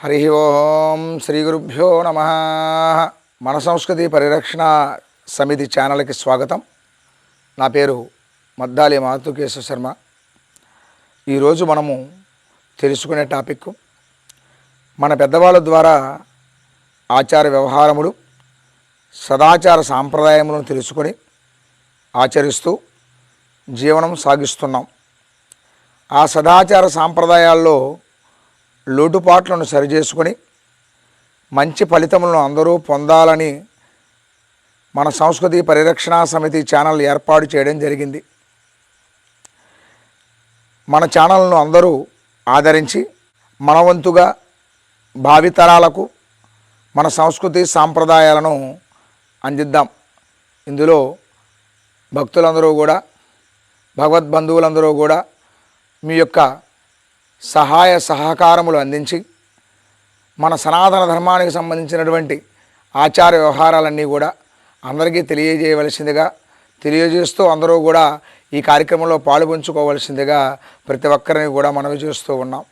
హరి ఓం శ్రీ గురుభ్యో నమ. మన సంస్కృతి పరిరక్షణ సమితి ఛానల్కి స్వాగతం. నా పేరు మద్దాలి మాతృకేశవ శర్మ. ఈరోజు మనము తెలుసుకునే టాపిక్ మన పెద్దవాళ్ళ ద్వారా ఆచార వ్యవహారములు సదాచార సాంప్రదాయములను తెలుసుకొని ఆచరిస్తూ జీవనం సాగిస్తున్నాం. ఆ సదాచార సాంప్రదాయాల్లో లోటుపాట్లను సరిచేసుకొని మంచి ఫలితములను అందరూ పొందాలని మన సంస్కృతి పరిరక్షణ సమితి ఛానల్ ఏర్పాటు చేయడం జరిగింది. మన ఛానల్ను అందరూ ఆదరించి మన వంతుగా భావితరాలకు మన సంస్కృతి సాంప్రదాయాలను అందిద్దాం. ఇందులో భక్తులందరూ కూడా భగవద్బంధువులందరూ కూడా మీ యొక్క సహాయ సహకారములు అందించి మన సనాతన ధర్మానికి సంబంధించినటువంటి ఆచార వ్యవహారాలన్నీ కూడా అందరికీ తెలియజేయవలసిందిగా తెలియజేస్తూ అందరూ కూడా ఈ కార్యక్రమంలో పాలుపంచుకోవలసిందిగా ప్రతి ఒక్కరిని కూడా మనవి చేస్తూ ఉన్నాం.